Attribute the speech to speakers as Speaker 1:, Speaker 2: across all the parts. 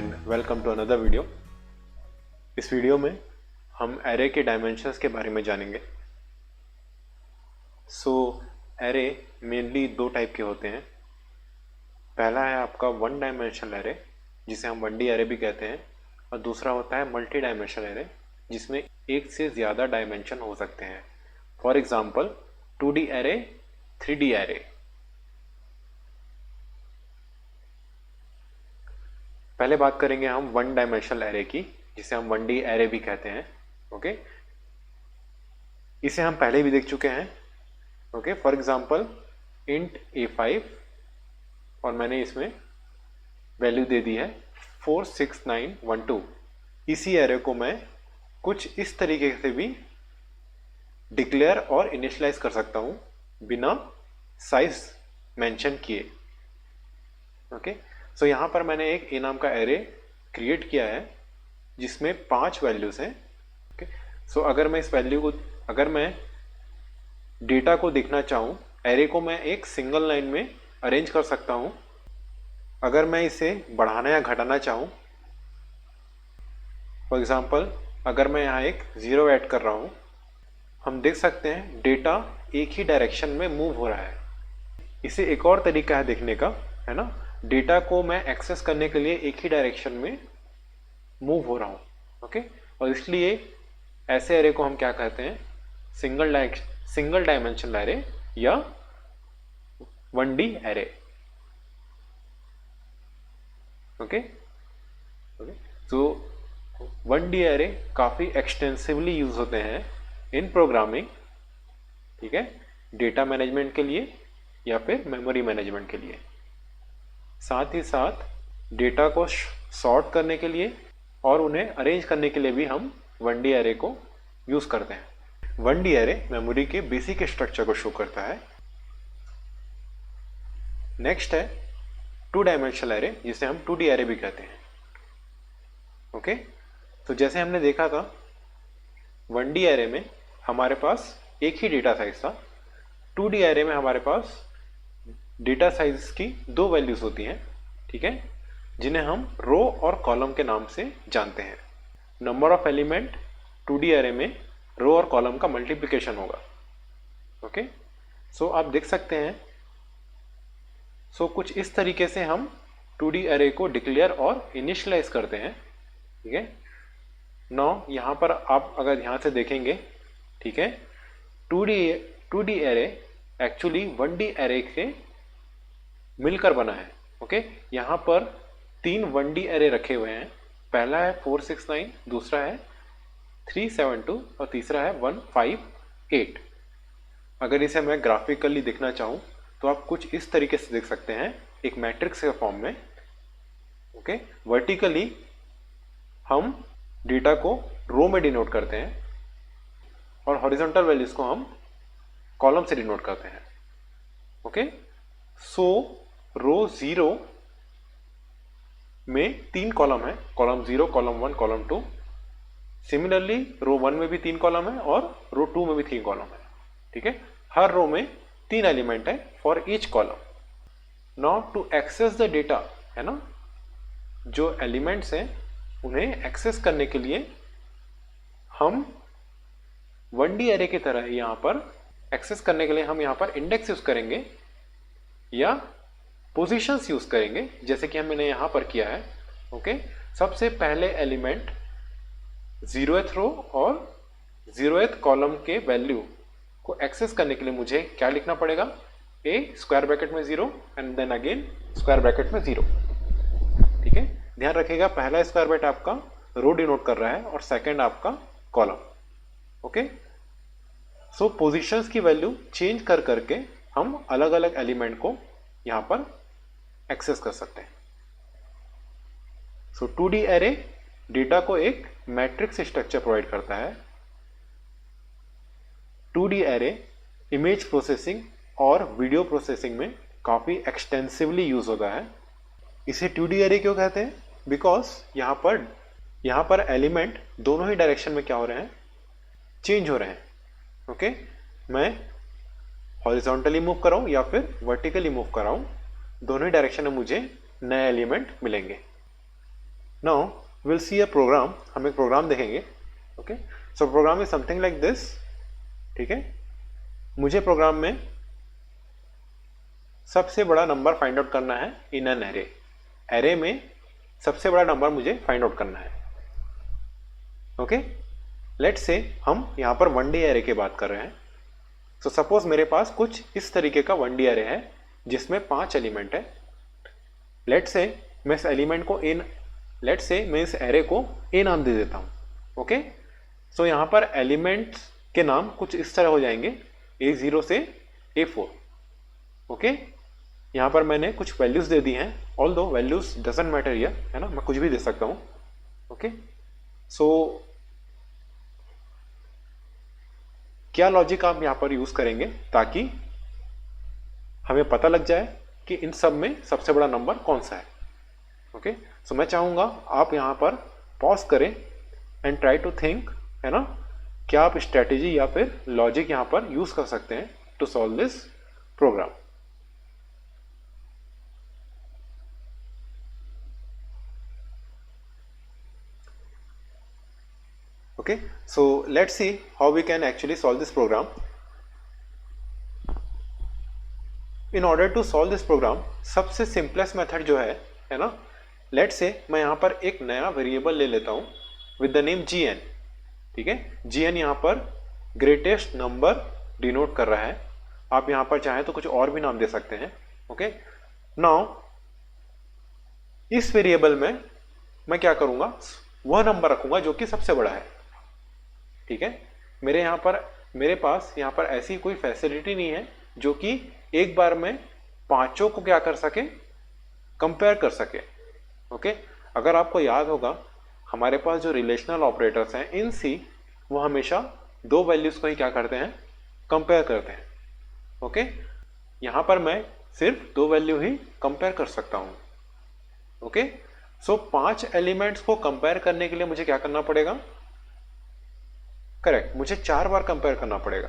Speaker 1: And welcome to another video. इस video में हम एरे के डायमेंशंस के बारे में जानेंगे। एरे मेनली दो टाइप के होते हैं। पहला है आपका वन डायमेंशनल एरे, जिसे हम 1D एरे भी कहते हैं, और दूसरा होता है मल्टी डायमेंशनल एरे, जिसमें एक से ज़्यादा डायमेंशन हो सकते हैं। For example 2D array, 3D array. पहले बात करेंगे हम वन डायमेंशनल एरे की, जिसे हम 1D एरे भी कहते हैं। ओके, इसे हम पहले भी देख चुके हैं। Okay, for example int A5 और मैंने इसमें वैल्यू दे दी है 46912। इसी एरे को मैं कुछ इस तरीके से भी डिक्लेयर और इनिशियलाइज कर सकता हूं बिना साइज मेंशन किए। ओके, सो यहाँ पर मैंने एक ए नाम का एरे क्रिएट किया है जिसमें 5 वैल्यूज हैं। ओके, सो अगर मैं इस वैल्यू को, अगर मैं डेटा को देखना चाहूँ, एरे को मैं एक सिंगल लाइन में अरेंज कर सकता हूँ। अगर मैं इसे बढ़ाना या घटाना चाहूँ, फॉर एग्जांपल अगर मैं यहाँ एक 0 ऐड कर रहा हूँ, हम देख सकते हैं डेटा एक ही डायरेक्शन में मूव हो रहा है। इसे एक और तरीका है देखने का, है ना। डेटा को मैं एक्सेस करने के लिए एक ही डायरेक्शन में मूव हो रहा हूँ। ओके, और इसलिए ऐसे एरे को हम क्या कहते हैं, सिंगल डायमेंशनल एरे या 1D एरे। ओके, तो 1D एरे काफ़ी एक्सटेंसिवली यूज होते हैं इन प्रोग्रामिंग, ठीक है, डेटा मैनेजमेंट के लिए या फिर मेमोरी मैनेजमेंट के लिए। साथ ही साथ डेटा को सॉर्ट करने के लिए और उन्हें अरेंज करने के लिए भी हम 1D एरे को यूज करते हैं। 1D एरे मेमोरी के बेसिक स्ट्रक्चर को शो करता है। नेक्स्ट है 2 डायमेंशनल एरे, जिसे हम 2D एरे भी कहते हैं। ओके, तो जैसे हमने देखा था 1D एरे में हमारे पास एक ही डेटा साइज था। 2D एरे में हमारे पास डेटा साइज की 2 वैल्यूज होती हैं, ठीक है, जिन्हें हम रो और कॉलम के नाम से जानते हैं। Number of element 2D array में रो और कॉलम का मल्टीप्लिकेशन होगा। ओके, सो आप देख सकते हैं, कुछ इस तरीके से हम 2D एरे को डिक्लेयर और इनिशियलाइज करते हैं, ठीक है। नाउ यहाँ पर आप अगर यहाँ से देखेंगे, ठीक है, 2D array actually 1D array से मिलकर बना है। ओके, यहाँ पर 3 1D एरे रखे हुए हैं। पहला है 469, दूसरा है 372 और तीसरा है 158। अगर इसे मैं ग्राफिकली देखना चाहूँ तो आप कुछ इस तरीके से देख सकते हैं, एक मैट्रिक्स के फॉर्म में। ओके, वर्टिकली हम डेटा को रो में डिनोट करते हैं और हॉरिजॉन्टल वैल्यूज को हम कॉलम से डिनोट करते हैं। ओके, सो रो 0 में 3 कॉलम है, कॉलम 0, कॉलम 1, कॉलम 2। सिमिलरली रो 1 में भी 3 कॉलम है और रो 2 में भी 3 कॉलम है, ठीक है। हर रो में 3 एलिमेंट है for each column. Now to access the data, है ना, जो एलिमेंट्स हैं उन्हें एक्सेस करने के लिए हम 1D एरे की तरह यहाँ पर एक्सेस करने के लिए हम यहाँ पर इंडेक्स यूज करेंगे या पोजीशंस यूज करेंगे, जैसे कि हमने यहाँ पर किया है। ओके, सबसे पहले एलिमेंट 0th रो और 0th कॉलम के वैल्यू को एक्सेस करने के लिए मुझे क्या लिखना पड़ेगा, a स्क्वायर ब्रैकेट में 0 and then again square bracket में 0, ठीक है। ध्यान रखिएगा, पहला स्क्वायर ब्रैकेट आपका रो डिनोट कर रहा है और सेकंड आपका कॉलम। ओके, सो पोजीशंस की वैल्यू चेंज कर करके हम अलग अलग एलिमेंट को यहाँ पर एक्सेस कर सकते हैं। सो 2D एरे डेटा को एक मैट्रिक्स स्ट्रक्चर प्रोवाइड करता है। 2D एरे इमेज प्रोसेसिंग और वीडियो प्रोसेसिंग में काफ़ी एक्सटेंसिवली यूज होता है। इसे 2D एरे क्यों कहते हैं, बिकॉज यहाँ पर एलिमेंट दोनों ही डायरेक्शन में क्या हो रहे हैं, चेंज हो रहे हैं। ओके, मैं हॉरिजॉन्टली मूव कर रहा हूँ या फिर वर्टिकली मूव कर रहा हूँ, दोनों ही डायरेक्शन में मुझे नए एलिमेंट मिलेंगे। Now will see a program, हम एक प्रोग्राम देखेंगे। Okay, so program is something like this. ठीक है, मुझे प्रोग्राम में सबसे बड़ा नंबर फाइंड आउट करना है इन एन एरे। एरे में सबसे बड़ा नंबर मुझे फाइंड आउट करना है। ओके, लेट्स से हम यहां पर 1D एरे की बात कर रहे हैं। सो सपोज मेरे पास कुछ इस तरीके का 1D एरे है जिसमें 5 एलिमेंट है। लेट्स से मैं इस एलिमेंट को मैं इस एरे को ए नाम दे देता हूं। ओके, सो यहां पर एलिमेंट्स के नाम कुछ इस तरह हो जाएंगे, A0 से A4। ओके, यहां पर मैंने कुछ वैल्यूज दे दी हैं, although values doesn't matter here, है ना, मैं कुछ भी दे सकता हूं। ओके, सो क्या लॉजिक आप यहां पर यूज करेंगे ताकि हमें पता लग जाए कि इन सब में सबसे बड़ा नंबर कौन सा है। ओके, सो मैं चाहूंगा आप यहां पर पॉज करें एंड ट्राई टू थिंक, है ना, क्या आप स्ट्रेटेजी या फिर लॉजिक यहां पर यूज कर सकते हैं to solve this program. Okay, so let's see how we can actually solve this program. In order to solve this program, सबसे simplest method जो है ना, let's say मैं यहाँ पर एक नया वेरिएबल ले लेता हूँ with the name gn। ठीक है, gn यहाँ पर greatest number डिनोट कर रहा है। आप यहाँ पर चाहें तो कुछ और भी नाम दे सकते हैं। ओके, नाउ इस वेरिएबल में मैं क्या करूँगा, वह नंबर रखूँगा जो कि सबसे बड़ा है। ठीक है, मेरे पास यहाँ पर ऐसी कोई फैसिलिटी नहीं है जो कि एक बार में पांचों को क्या कर सके, कंपेयर कर सके। ओके, अगर आपको याद होगा हमारे पास जो रिलेशनल ऑपरेटर्स हैं इन सी, वो हमेशा दो वैल्यूज को ही क्या करते हैं, कंपेयर करते हैं। ओके, यहां पर मैं सिर्फ दो वैल्यू ही कंपेयर कर सकता हूं। ओके, सो 5 एलिमेंट्स को कंपेयर करने के लिए मुझे क्या करना पड़ेगा, करेक्ट, मुझे 4 बार कंपेयर करना पड़ेगा।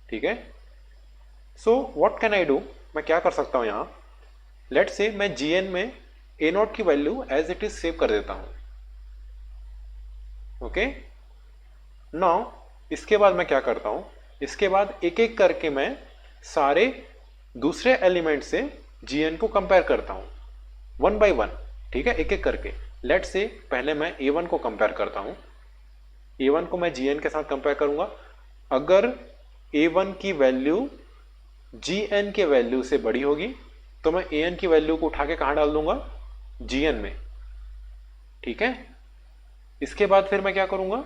Speaker 1: ठीक है, so what can I do, मैं क्या कर सकता हूं यहां, लेट्स से मैं gn में a0 की value as it is save कर देता हूं। ओके, नाउ इसके बाद मैं क्या करता हूं, इसके बाद एक एक करके मैं सारे दूसरे एलिमेंट से gn को कंपेयर करता हूं 1 बाय 1। ठीक है, एक एक करके। लेट्स से पहले मैं a1 को कंपेयर करता हूं। a1 को मैं gn के साथ कंपेयर करूंगा। अगर a1 की वैल्यू gn के वैल्यू से बड़ी होगी तो मैं an की वैल्यू को उठा के कहां डाल दूंगा, gn में। ठीक है, इसके बाद फिर मैं क्या करूंगा,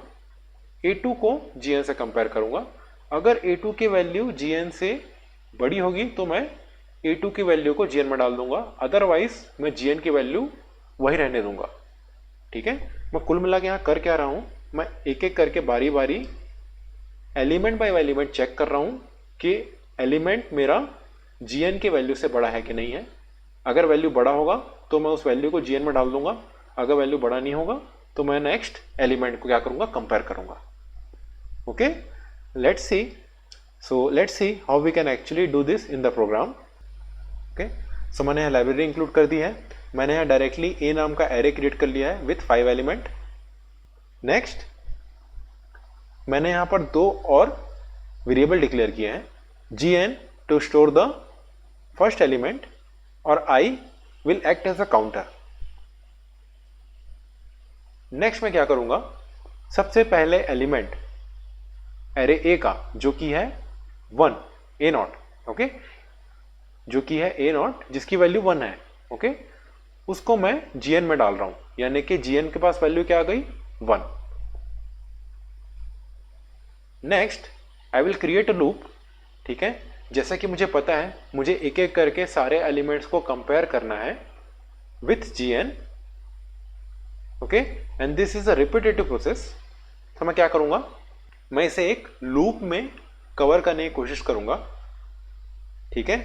Speaker 1: a2 को gn से कंपेयर करूंगा। अगर a2 की वैल्यू gn से बड़ी होगी तो मैं a2 की वैल्यू को gn में डाल दूंगा, अदरवाइज मैं gn की वैल्यू वही रहने दूंगा। ठीक है, मैं कुल मिला के यहां कर क्या रहा हूं, मैं एक एक करके बारी बारी एलिमेंट बाय एलिमेंट चेक कर रहा हूं कि एलिमेंट मेरा gn के वैल्यू से बड़ा है कि नहीं है। अगर वैल्यू बड़ा होगा तो मैं उस वैल्यू को gn में डाल दूंगा, अगर वैल्यू बड़ा नहीं होगा तो मैं नेक्स्ट एलिमेंट को क्या करूंगा, कंपेयर करूंगा। Okay, let's see how we can actually do this in the program. Okay, so मैंने यहाँ लाइब्रेरी इंक्लूड कर दी है। मैंने यहाँ डायरेक्टली ए नाम का एरे क्रिएट कर लिया है विथ 5 एलिमेंट। नेक्स्ट मैंने यहां पर 2 और वेरिएबल डिक्लेयर किए हैं, gn to store the first element और i will act as a counter. Next मैं क्या करूंगा, सबसे पहले एलिमेंट एरे a का जो कि है 1 a0, ओके, जो कि है a0 जिसकी वैल्यू 1 है। ओके, उसको मैं gn में डाल रहा हूं, यानी कि gn के पास वैल्यू क्या आ गई, 1। Next I will create a loop. ठीक है, जैसा कि मुझे पता है मुझे एक एक करके सारे एलिमेंट्स को कंपेयर करना है with gn। Okay, and this is a repetitive process. तो मैं क्या करूंगा, मैं इसे एक लूप में कवर करने की कोशिश करूंगा। ठीक है,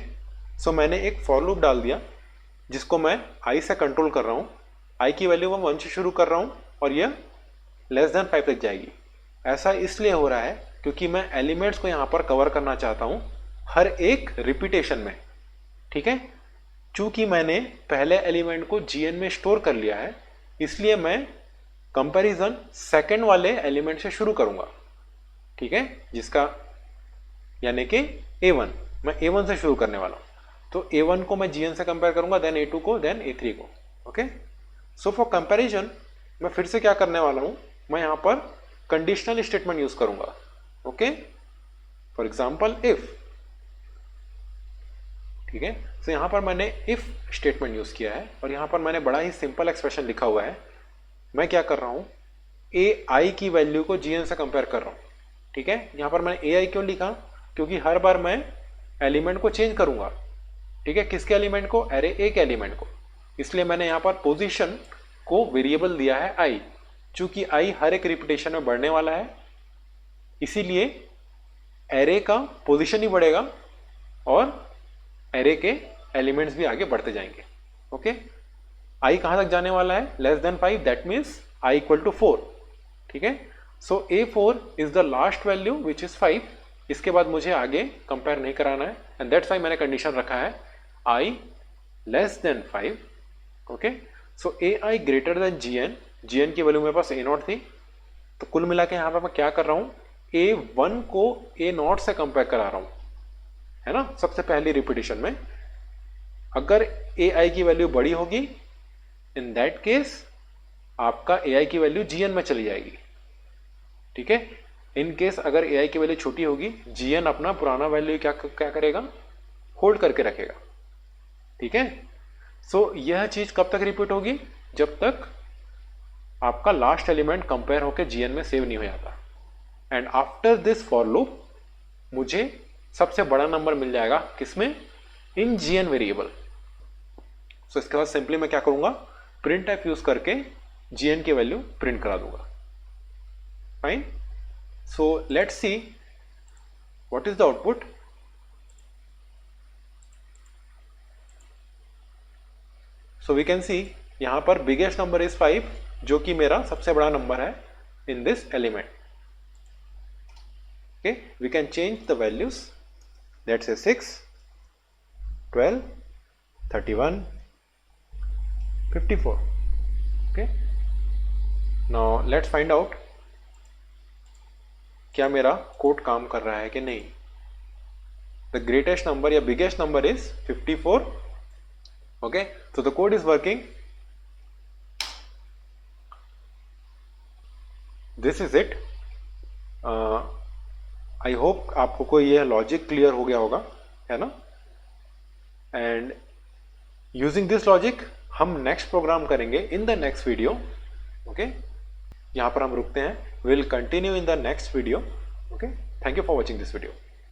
Speaker 1: सो मैंने एक फॉर लूप डाल दिया जिसको मैं i से कंट्रोल कर रहा हूं। i की वैल्यू मैं 1 से शुरू कर रहा हूं और यह <5 तक जाएगी। ऐसा इसलिए हो रहा है क्योंकि मैं एलिमेंट्स को यहां पर कवर करना चाहता हूं हर एक रिपीटेशन में। ठीक है, चूंकि मैंने पहले एलिमेंट को gn में स्टोर कर लिया है इसलिए मैं कंपैरिजन सेकंड वाले एलिमेंट से शुरू करूंगा, ठीक है, जिसका यानी कि A1, मैं A1 से शुरू करने वाला हूं। तो A1 को मैं Gn से कंपेयर करूंगा, देन A2 को, देन A3 को। ओके, सो फॉर कंपैरिजन मैं फिर से क्या करने वाला हूं, मैं यहां पर कंडीशनल स्टेटमेंट यूज करूंगा। ओके, फॉर एग्जाम्पल इफ, ठीक है। तो यहां पर मैंने इफ स्टेटमेंट यूज किया है और यहां पर मैंने बड़ा ही सिंपल एक्सप्रेशन लिखा हुआ है। मैं क्या कर रहा हूं, AI की वैल्यू को Gn से कंपेयर कर रहा हूं, ठीक है। यहां पर मैंने AI क्यों लिखा, क्योंकि हर बार मैं एलिमेंट को चेंज करूंगा, ठीक है। किसके एलिमेंट को, एरे A के एलिमेंट को, इसलिए मैंने यहां पर पोजीशन को वेरिएबल दिया है I। चूंकि I हर एक रिपीटेशन में बढ़ने वाला है, इसीलिए एरे का पोजीशन ही बढ़ेगा और एरे के एलिमेंट्स भी आगे बढ़ते जाएंगे। ओके, I कहां तक जाने वाला है, less than 5, that means I equal to 4, ठीक है। So A4 is the last value which is 5। इसके बाद मुझे आगे कंपेयर नहीं कराना है, एंड दैट्स व्हाई मैंने कंडीशन रखा है I less than 5। Okay, so AI greater than Gn की वैल्यू मेरे पास A0 थी, तो कुल मिला के यहां पर मैं क्या कर रहा हूं, A1 को A0 से कंपेयर करा रहा हूं, है ना। सबसे पहली रिपीटेशन में अगर AI की वैल्यू बड़ी होगी, इन दैट केस आपका AI की वैल्यू Gn में चली जाएगी, ठीक है। इन केस अगर AI की वैल्यू छोटी होगी, Gn अपना पुराना वैल्यू क्या करेगा, होल्ड करके रखेगा, ठीक है। सो यह चीज कब तक रिपीट होगी, जब तक आपका लास्ट एलिमेंट कंपेयर होकर Gn में सेव नहीं हो जाता। And after this for loop मुझे सबसे बड़ा नंबर मिल जाएगा, किसमें, इन Gn वेरिएबल। सो इसके बाद सिंपली मैं क्या करूंगा, प्रिंट एफ यूज करके Gn की वैल्यू प्रिंट करा दूंगा। Fine, so let's see what is the output. So we can see यहां पर बिगेस्ट नंबर इज 5, जो कि मेरा सबसे बड़ा नंबर है in this element. Okay, we can change the values, let's say 6, 12, 31, 54. Okay, now let's find out क्या मेरा कोड काम कर रहा है कि नहीं। द ग्रेटेस्ट नंबर या biggest number is 54. Okay, so the code is working. This is it. I hope आपको कोई यह लॉजिक क्लियर हो गया होगा, है ना। एंड यूजिंग दिस लॉजिक हम नेक्स्ट प्रोग्राम करेंगे in the next video. Okay, यहां पर हम रुकते हैं, will continue in the next video. Okay, thank you for watching this video.